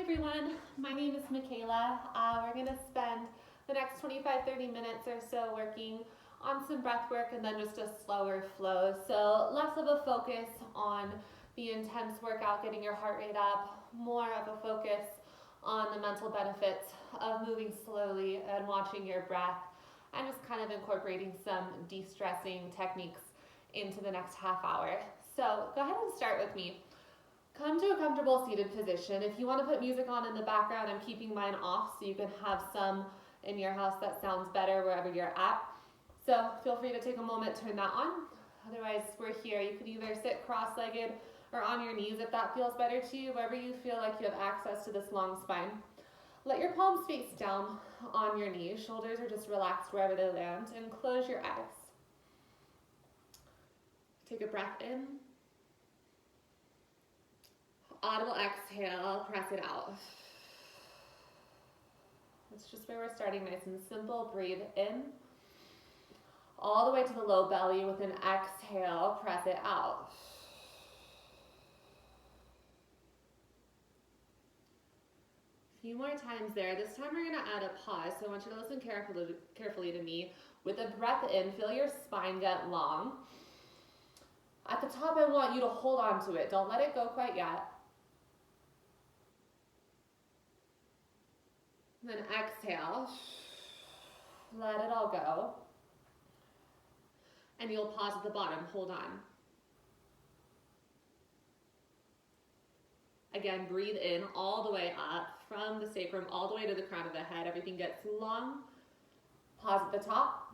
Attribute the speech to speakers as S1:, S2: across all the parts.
S1: everyone, my name is Michaela. We're going to spend the next 25-30 minutes or so working on some breath work and then just a slower flow. So less of a focus on the intense workout, getting your heart rate up, more of a focus on the mental benefits of moving slowly and watching your breath and just kind of incorporating some de-stressing techniques into the next half hour. So go ahead and start with me. Come to a comfortable seated position. If you want to put music on in the background, I'm keeping mine off so you can have some in your house that sounds better wherever you're at. So feel free to take a moment, turn that on. Otherwise, we're here. You can either sit cross-legged or on your knees if that feels better to you, wherever you feel like you have access to this long spine. Let your palms face down on your knees. Shoulders are just relaxed wherever they land, and close your eyes. Take a breath in. Audible exhale, press it out. That's just where we're starting, nice and simple. Breathe in. All the way to the low belly with an exhale, press it out. A few more times there. This time we're going to add a pause, so I want you to listen carefully to me. With a breath in, feel your spine get long. At the top, I want you to hold on to it. Don't let it go quite yet. Then exhale, let it all go. And you'll pause at the bottom, hold on. Again, breathe in all the way up from the sacrum all the way to the crown of the head. Everything gets long. Pause at the top.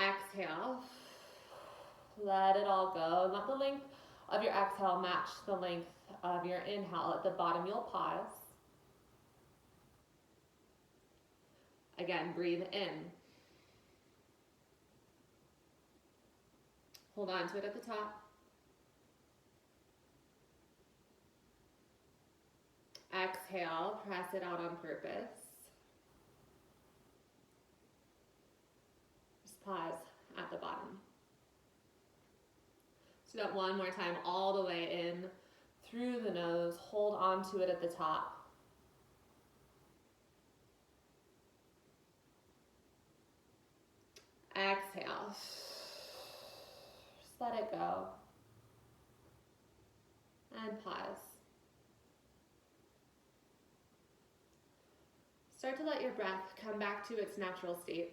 S1: Exhale, let it all go. And let the length of your exhale match the length of your inhale. At the bottom, you'll pause. Again, breathe in. Hold on to it at the top. Exhale, press it out on purpose. Just pause at the bottom. Do that one more time, all the way in, through the nose. Hold on to it at the top. Exhale. Just let it go. And pause. Start to let your breath come back to its natural state.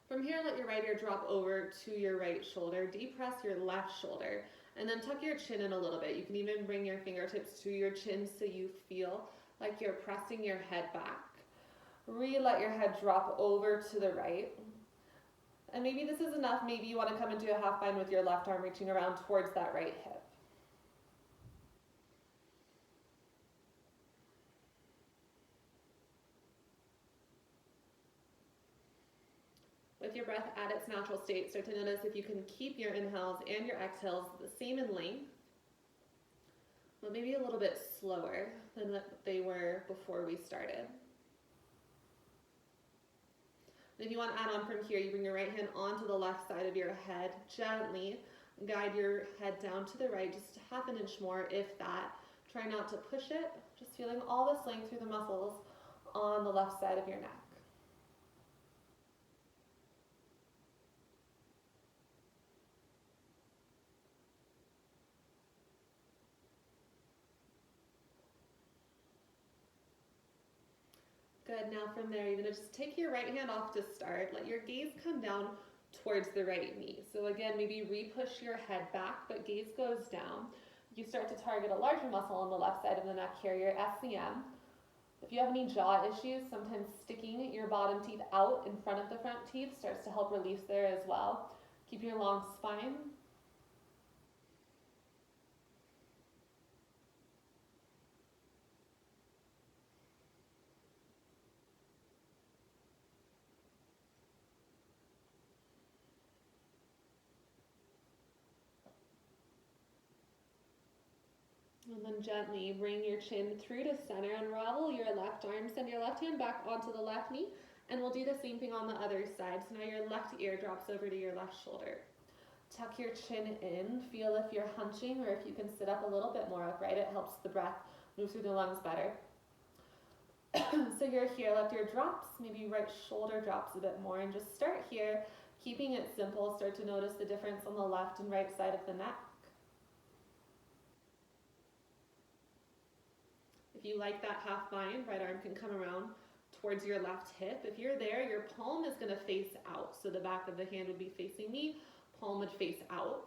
S1: From here, let your right ear drop over to your right shoulder. Depress your left shoulder. And then tuck your chin in a little bit. You can even bring your fingertips to your chin so you feel like you're pressing your head back. Let your head drop over to the right. And maybe this is enough. Maybe you want to come into a half bind with your left arm reaching around towards that right hip. With your breath at its natural state, start to notice if you can keep your inhales and your exhales the same in length, but maybe a little bit slower than they were before we started. If you want to add on from here, you bring your right hand onto the left side of your head, gently guide your head down to the right, just half an inch more, if that. Try not to push it, just feeling all this length through the muscles on the left side of your neck. Good, now from there, you're going to just take your right hand off to start. Let your gaze come down towards the right knee. So again, maybe re-push your head back, but gaze goes down. You start to target a larger muscle on the left side of the neck here, your SCM. If you have any jaw issues, sometimes sticking your bottom teeth out in front of the front teeth starts to help release there as well. Keep your long spine. And then gently bring your chin through to center, unravel your left arm, send your left hand back onto the left knee, and we'll do the same thing on the other side. So now your left ear drops over to your left shoulder. Tuck your chin in. Feel if you're hunching or if you can sit up a little bit more upright. It helps the breath move through the lungs better. So you're here, left ear drops, maybe right shoulder drops a bit more, and just start here, keeping it simple. Start to notice the difference on the left and right side of the neck. If you like that half bind, right arm can come around towards your left hip. If you're there, your palm is going to face out. So the back of the hand would be facing me, palm would face out.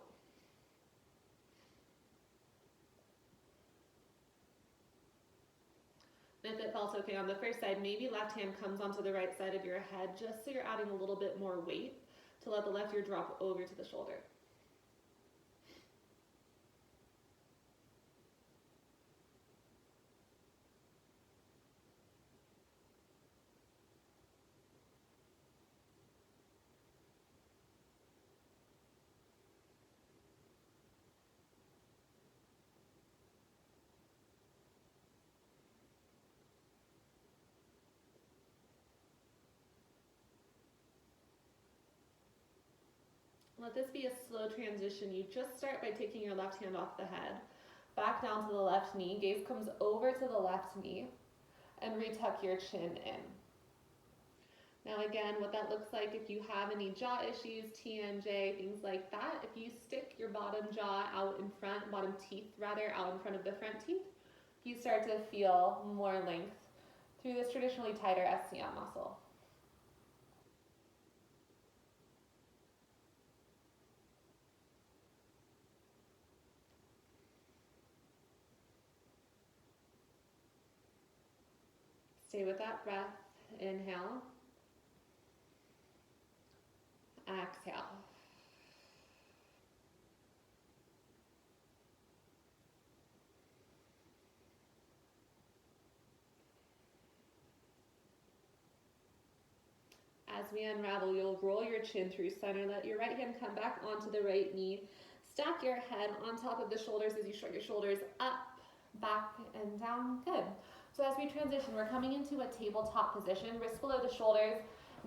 S1: If it felt okay on the first side, maybe left hand comes onto the right side of your head, just so you're adding a little bit more weight to let the left ear drop over to the shoulder. Let this be a slow transition. You just start by taking your left hand off the head, back down to the left knee, gaze comes over to the left knee, and retuck your chin in. Now again, what that looks like if you have any jaw issues, TMJ, things like that, if you stick your bottom jaw out in front, bottom teeth rather, out in front of the front teeth, you start to feel more length through this traditionally tighter SCM muscle. Stay with that breath. Inhale. Exhale. As we unravel, you'll roll your chin through center. Let your right hand come back onto the right knee. Stack your head on top of the shoulders as you shrug your shoulders up, back, and down. Good. So as we transition, we're coming into a tabletop position, wrists below the shoulders,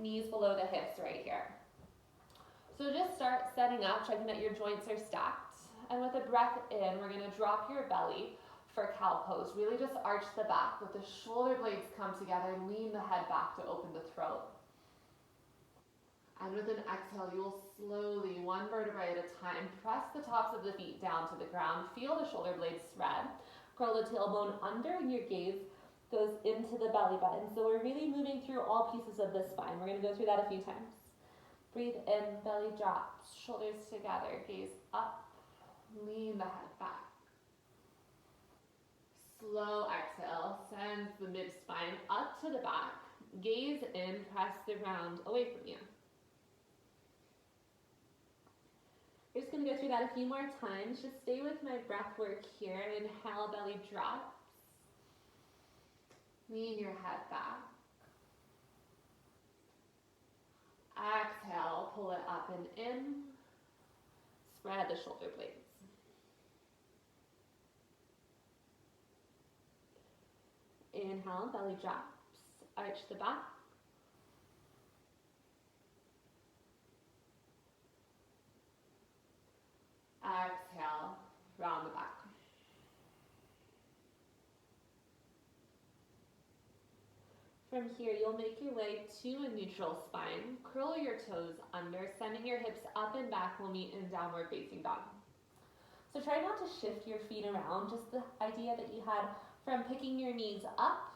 S1: knees below the hips right here. So just start setting up, checking that your joints are stacked. And with a breath in, we're going to drop your belly for cow pose. Really just arch the back, let the shoulder blades come together, and lean the head back to open the throat. And with an exhale, you will slowly, one vertebrae at a time, press the tops of the feet down to the ground. Feel the shoulder blades spread. Curl the tailbone under, and your gaze goes into the belly button. So we're really moving through all pieces of the spine. We're going to go through that a few times. Breathe in, belly drops, shoulders together, gaze up, lean the head back. Slow exhale, send the mid-spine up to the back. Gaze in, press the ground away from you. We're just going to go through that a few more times. Just stay with my breath work here. Inhale, belly drops. Lean your head back. Exhale, pull it up and in. Spread the shoulder blades. Inhale, belly drops. Arch the back. Exhale, round the back. From here, you'll make your way to a neutral spine. Curl your toes under, sending your hips up and back. We'll meet in downward facing dog. So try not to shift your feet around, just the idea that you had from picking your knees up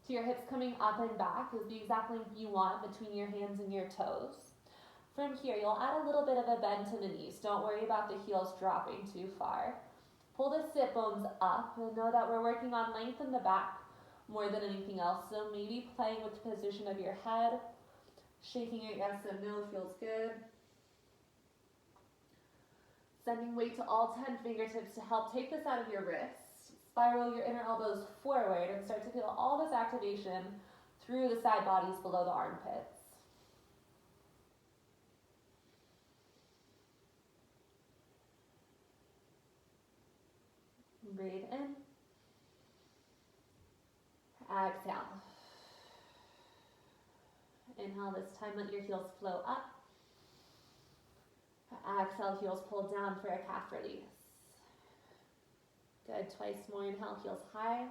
S1: to your hips coming up and back is the exact length you want between your hands and your toes. From here, you'll add a little bit of a bend to the knees. Don't worry about the heels dropping too far. Pull the sit bones up and know that we're working on length in the back more than anything else. So maybe playing with the position of your head, shaking your yes and no feels good. Sending weight to all 10 fingertips to help take this out of your wrists. Spiral your inner elbows forward and start to feel all this activation through the side bodies below the armpits. Breathe in. Exhale. Inhale this time, let your heels flow up. Exhale, heels pull down for a calf release. Good, twice more. Inhale, heels high.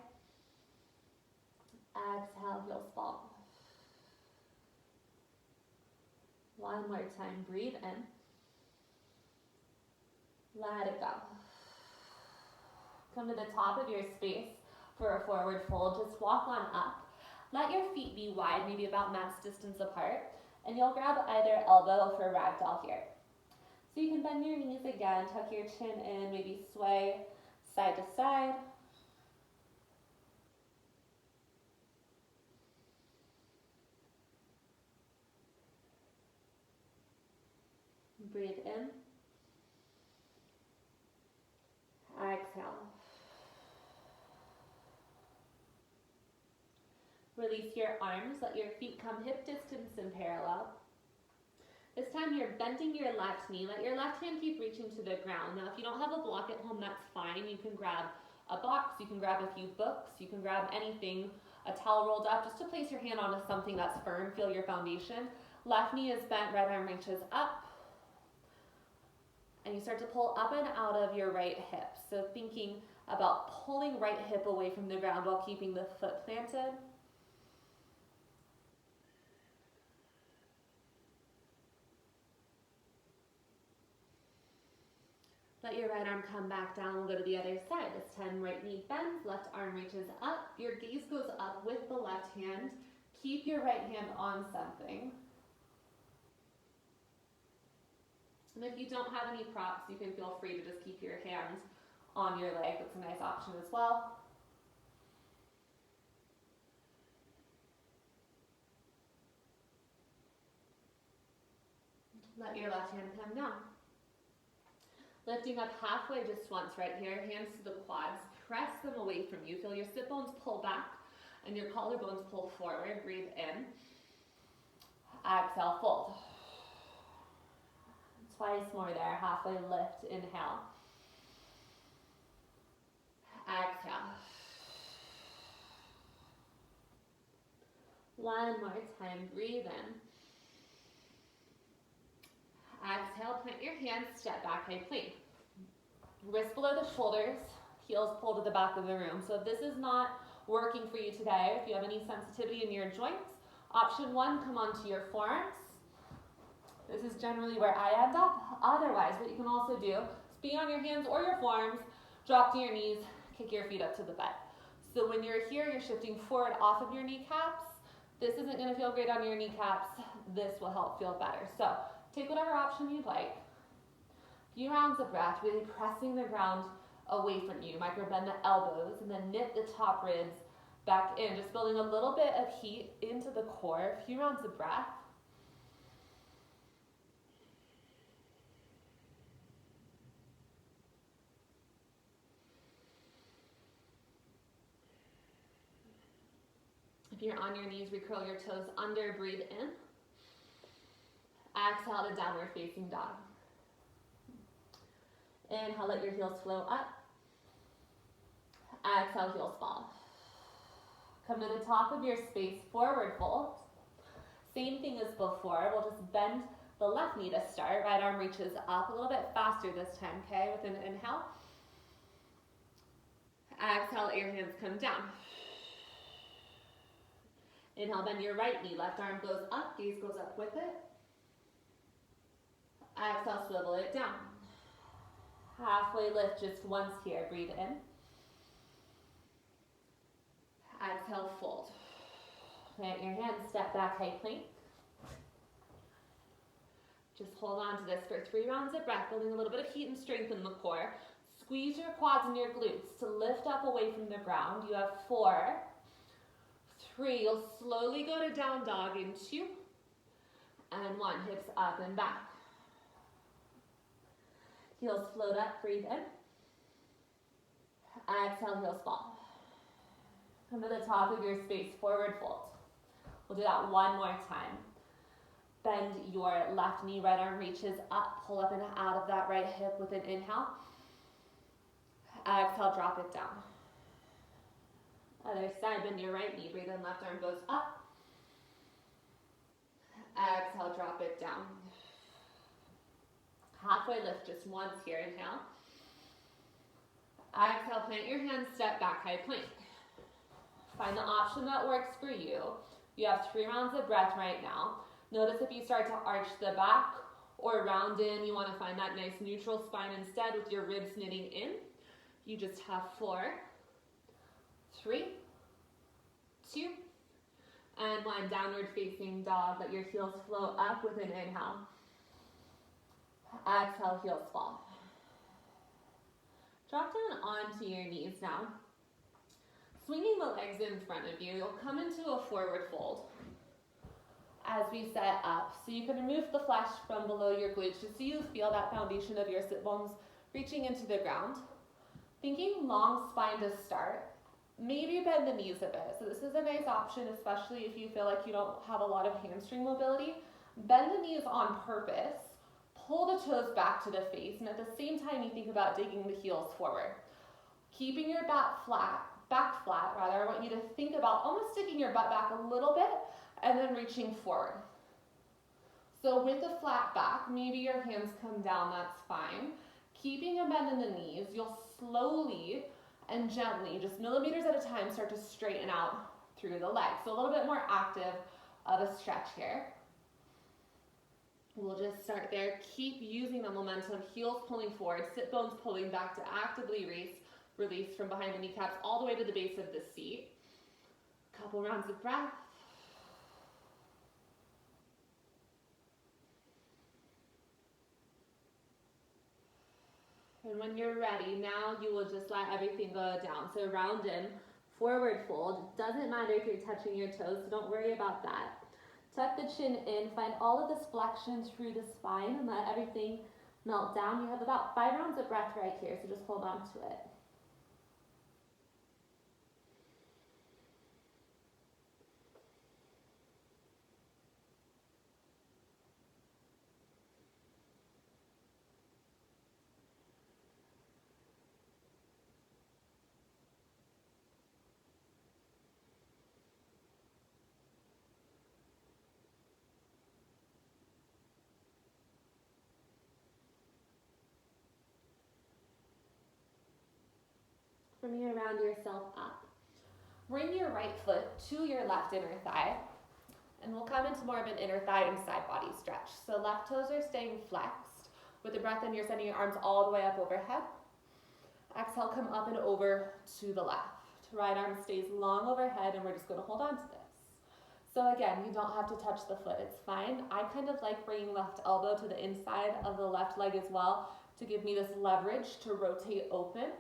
S1: Exhale, heels fall. One more time, breathe in. Let it go. Come to the top of your space for a forward fold. Just walk on up. Let your feet be wide, maybe about max distance apart. And you'll grab either elbow for ragdoll here. So you can bend your knees again, tuck your chin in, maybe sway side to side. Breathe in. Exhale. Release your arms, let your feet come hip distance in parallel. This time you're bending your left knee, let your left hand keep reaching to the ground. Now if you don't have a block at home, that's fine. You can grab a box, you can grab a few books, you can grab anything, a towel rolled up, just to place your hand onto something that's firm, feel your foundation. Left knee is bent, right arm reaches up. And you start to pull up and out of your right hip. So thinking about pulling right hip away from the ground while keeping the foot planted. Let your right arm come back down. We'll go to the other side. This time, right knee bends, left arm reaches up. Your gaze goes up with the left hand. Keep your right hand on something. And if you don't have any props, you can feel free to just keep your hands on your leg. That's a nice option as well. Let your left hand come down. Lifting up halfway just once right here, hands to the quads, press them away from you. Feel your sit bones pull back and your collarbones pull forward. Breathe in. Exhale, fold. Twice more there, halfway lift, inhale. Exhale. One more time, breathe in. Exhale, plant your hands, step back, high plank. Wrists below the shoulders, heels pull to the back of the room. So if this is not working for you today, if you have any sensitivity in your joints, option one, come onto your forearms. This is generally where I end up. Otherwise, what you can also do is be on your hands or your forearms, drop to your knees, kick your feet up to the bed. So when you're here, you're shifting forward off of your kneecaps. This isn't gonna feel great on your kneecaps. This will help feel better. So take whatever option you'd like. Few rounds of breath, really pressing the ground away from you. Micro bend the elbows and then knit the top ribs back in. Just building a little bit of heat into the core. Few rounds of breath. If you're on your knees, recurl your toes under, breathe in. Exhale to downward facing dog. Inhale, let your heels flow up. Exhale, heels fall. Come to the top of your space, forward fold. Same thing as before, we'll just bend the left knee to start. Right arm reaches up a little bit faster this time, okay? With an inhale. Exhale, let your hands come down. Inhale, bend your right knee. Left arm goes up, gaze goes up with it. Exhale, swivel it down. Halfway lift just once here. Breathe in. Exhale, fold. Plant your hands, step back, high plank. Just hold on to this for 3 rounds of breath, building a little bit of heat and strength in the core. Squeeze your quads and your glutes to lift up away from the ground. You have 4, 3. You'll slowly go to down dog in 2, and 1. Hips up and back. Heels float up, breathe in. Exhale, heels fall. Come to the top of your space, forward fold. We'll do that one more time. Bend your left knee, right arm reaches up, pull up and out of that right hip with an inhale. Exhale, drop it down. Other side, bend your right knee, breathe in, left arm goes up. Exhale, drop it down. halfway lift just once here, inhale. Exhale, plant your hands, step back, high plank. Find the option that works for you. You have 3 rounds of breath right now. Notice if you start to arch the back or round in, you want to find that nice neutral spine instead with your ribs knitting in. You just have 4, 3, 2, and 1. Downward facing dog. Let your heels flow up with an inhale. Exhale, heels fall. Drop down onto your knees now. Swinging the legs in front of you, you'll come into a forward fold as we set up. So you can remove the flesh from below your glutes just so you feel that foundation of your sit bones reaching into the ground. Thinking long spine to start. Maybe bend the knees a bit. So this is a nice option, especially if you feel like you don't have a lot of hamstring mobility. Bend the knees on purpose. Pull the toes back to the face, and at the same time you think about digging the heels forward. Keeping your back flat, I want you to think about almost sticking your butt back a little bit and then reaching forward. So with the flat back, maybe your hands come down, that's fine. Keeping a bend in the knees, you'll slowly and gently, just millimeters at a time, start to straighten out through the legs. So a little bit more active of a stretch here. We'll just start there. Keep using the momentum, heels pulling forward, sit bones pulling back to actively release from behind the kneecaps all the way to the base of the seat. Couple rounds of breath. And when you're ready, now you will just let everything go down. So round in, forward fold. Doesn't matter if you're touching your toes, so don't worry about that. Tuck the chin in, find all of this flexion through the spine and let everything melt down. You have about 5 rounds of breath right here, so just hold on to it. From here, round yourself up. Bring your right foot to your left inner thigh, and we'll come into more of an inner thigh and side body stretch. So left toes are staying flexed. With the breath in, you're sending your arms all the way up overhead. Exhale, come up and over to the left. Right arm stays long overhead, and we're just going to hold on to this. So again, you don't have to touch the foot, it's fine. I kind of like bringing left elbow to the inside of the left leg as well to give me this leverage to rotate open.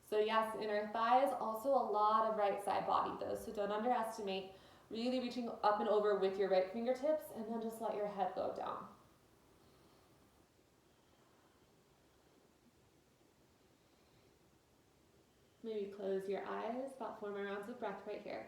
S1: So yes, inner thighs, also a lot of right side body though, so don't underestimate really reaching up and over with your right fingertips, and then just let your head go down. Maybe close your eyes, about 4 more rounds of breath right here.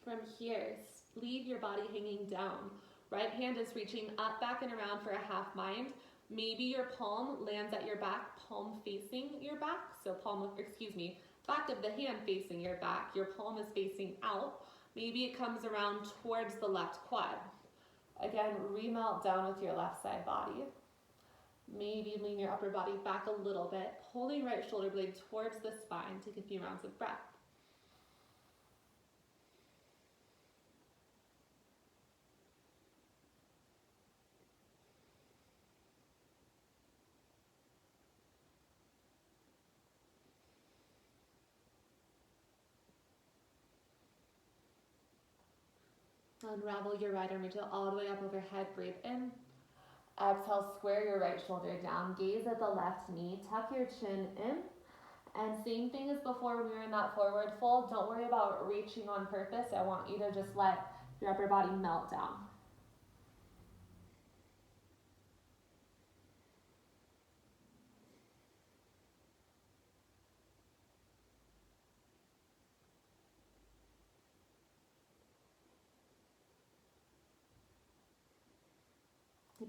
S1: From here, leave your body hanging down. Right hand is reaching up, back, and around for a half bind. Maybe your palm lands at your back, palm facing your back. So back of the hand facing your back. Your palm is facing out. Maybe it comes around towards the left quad. Again, remelt down with your left side body. Maybe lean your upper body back a little bit, pulling right shoulder blade towards the spine. Take a few rounds of breath. Unravel your right arm, reach it all the way up overhead, breathe in. Exhale, square your right shoulder down, gaze at the left knee, tuck your chin in. And same thing as before when we were in that forward fold, don't worry about reaching on purpose. I want you to just let your upper body melt down.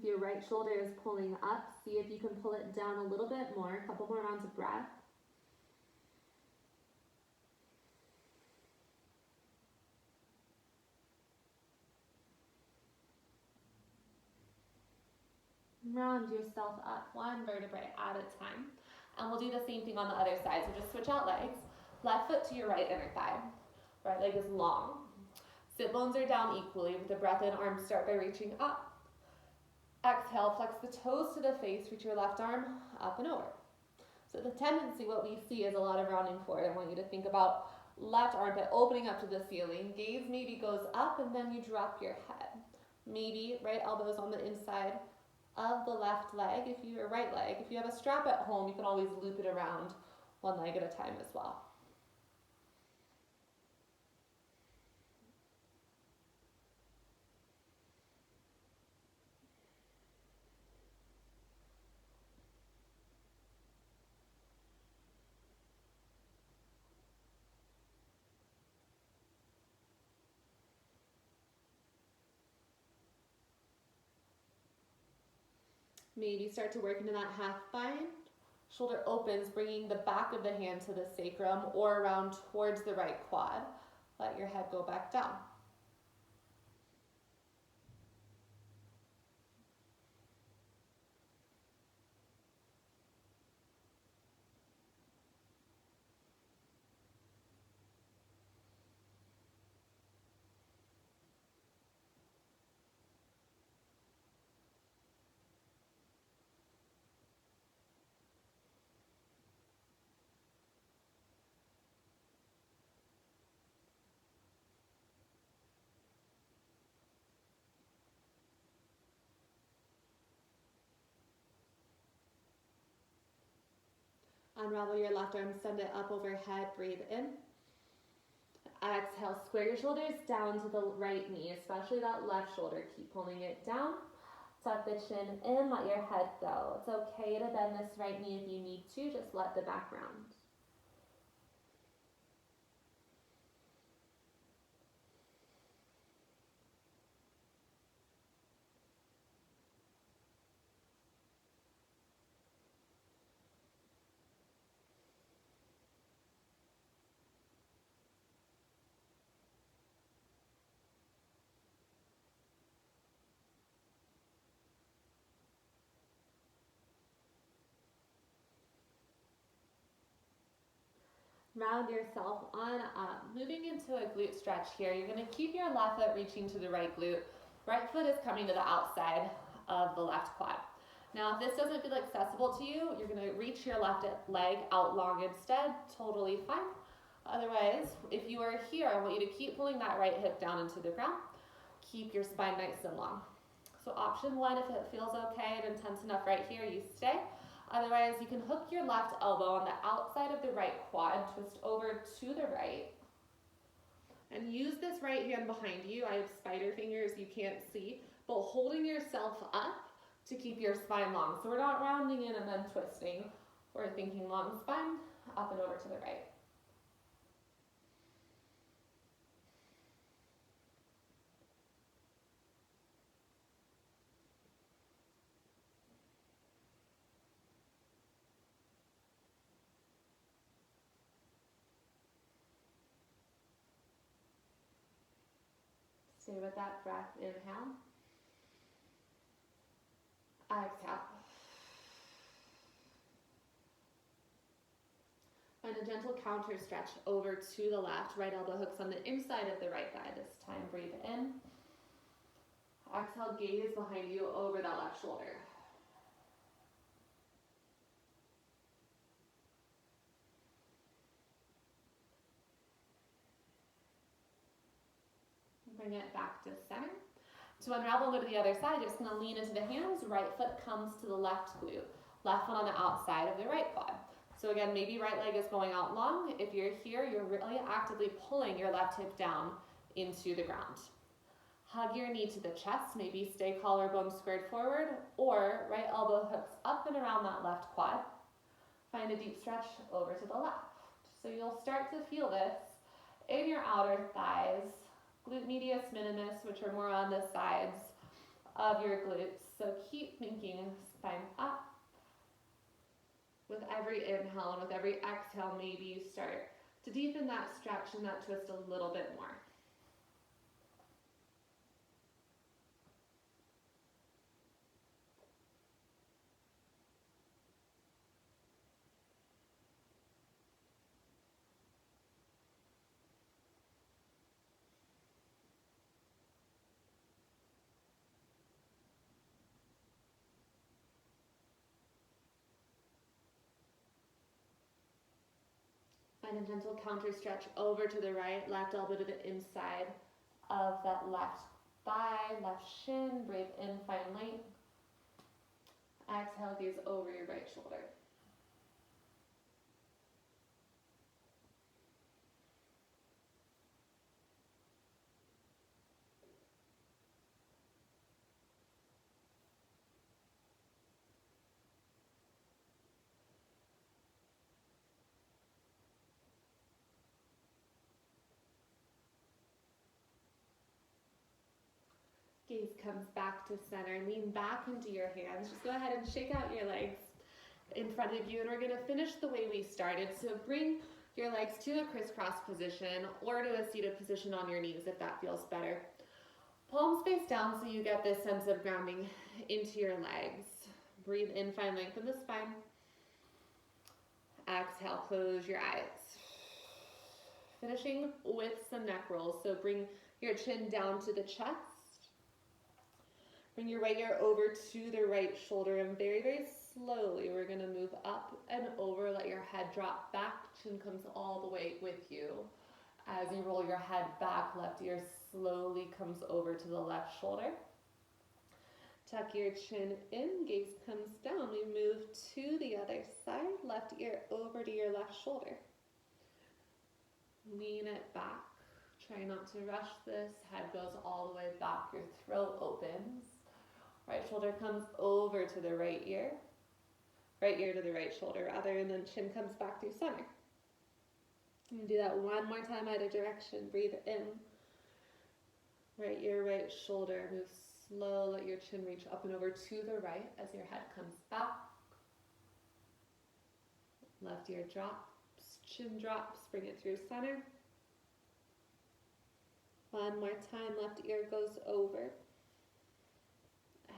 S1: If your right shoulder is pulling up, see if you can pull it down a little bit more, a couple more rounds of breath. Round yourself up one vertebrae at a time. And we'll do the same thing on the other side. So just switch out legs. Left foot to your right inner thigh. Right leg is long. Sit bones are down equally with the breath in. Arms start by reaching up. Exhale, flex the toes to the face. Reach your left arm up and over. So the tendency, what we see is a lot of rounding forward. I want you to think about left armpit opening up to the ceiling. Gaze maybe goes up and then you drop your head. Maybe right elbow is on the inside of the left leg, if you right leg. If you have a strap at home, you can always loop it around one leg at a time as well. Maybe start to work into that half bind. Shoulder opens, bringing the back of the hand to the sacrum or around towards the right quad. Let your head go back down. Unravel your left arm, send it up overhead, breathe in. Exhale, square your shoulders down to the right knee, especially that left shoulder. Keep pulling it down. Tuck the chin in, let your head go. It's okay to bend this right knee if you need to, just let the back round. Round yourself on up. Moving into a glute stretch here. You're going to keep your left foot reaching to the right glute. Right foot is coming to the outside of the left quad. Now, if this doesn't feel accessible to you, you're going to reach your left leg out long instead. Totally fine. Otherwise, if you are here, I want you to keep pulling that right hip down into the ground. Keep your spine nice and long. So option one, if it feels okay and intense enough right here, you stay. Otherwise, you can hook your left elbow on the outside of the right quad, twist over to the right, and use this right hand behind you. I have spider fingers, you can't see, but holding yourself up to keep your spine long. So we're not rounding in and then twisting. We're thinking long spine, up and over to the right. Stay with that breath. Inhale. Exhale. Find a gentle counter stretch over to the left. Right elbow hooks on the inside of the right thigh. This time, breathe in. Exhale, gaze behind you over that left shoulder. Bring it back to center. To unravel, go to the other side. You're just going to lean into the hands. Right foot comes to the left glute. Left foot on the outside of the right quad. So again, maybe right leg is going out long. If you're here, you're really actively pulling your left hip down into the ground. Hug your knee to the chest. Maybe stay collarbone squared forward, or right elbow hooks up and around that left quad. Find a deep stretch over to the left. So you'll start to feel this in your outer thighs. Glute medius minimus, which are more on the sides of your glutes. So keep thinking spine up. With every inhale and with every exhale, maybe you start to deepen that stretch and that twist a little bit more. Find a gentle counter stretch over to the right, left elbow to the inside of that left thigh, left shin. Breathe in, find length. Exhale, gaze over your right shoulder. Gaze comes back to center. Lean back into your hands. Just go ahead and shake out your legs in front of you, and we're going to finish the way we started. So bring your legs to a crisscross position or to a seated position on your knees if that feels better. Palms face down so you get this sense of grounding into your legs. Breathe in, find length in the spine. Exhale, close your eyes. Finishing with some neck rolls. So bring your chin down to the chest. Bring your right ear over to the right shoulder, and very, very slowly we're going to move up and over. Let your head drop back. Chin comes all the way with you. As you roll your head back, left ear slowly comes over to the left shoulder. Tuck your chin in, gaze comes down. We move to the other side, left ear over to your left shoulder. Lean it back. Try not to rush this. Head goes all the way back. Your throat opens. Right shoulder comes over to the right ear to the right shoulder rather, and then chin comes back through center. And do that one more time either direction. Breathe in. Right ear, right shoulder. Move slow. Let your chin reach up and over to the right as your head comes back. Left ear drops, chin drops. Bring it through center. One more time. Left ear goes over.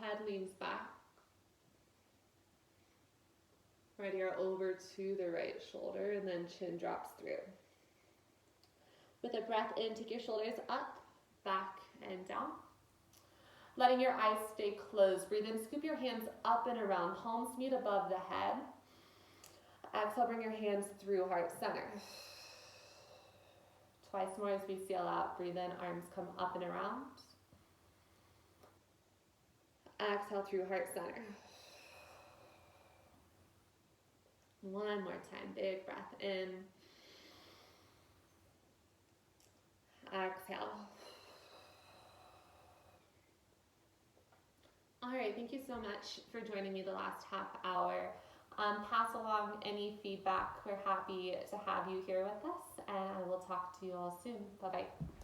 S1: Head leans back. Right ear over to the right shoulder, and then chin drops through. With a breath in, take your shoulders up, back, and down. Letting your eyes stay closed. Breathe in, scoop your hands up and around. Palms meet above the head. Exhale, bring your hands through heart center. Twice more as we seal out. Breathe in, arms come up and around. Exhale through heart center. One more time, big breath in. Exhale. All right, thank you so much for joining me the last half hour. Pass along any feedback. We're happy to have you here with us, and I will talk to you all soon. Bye-bye.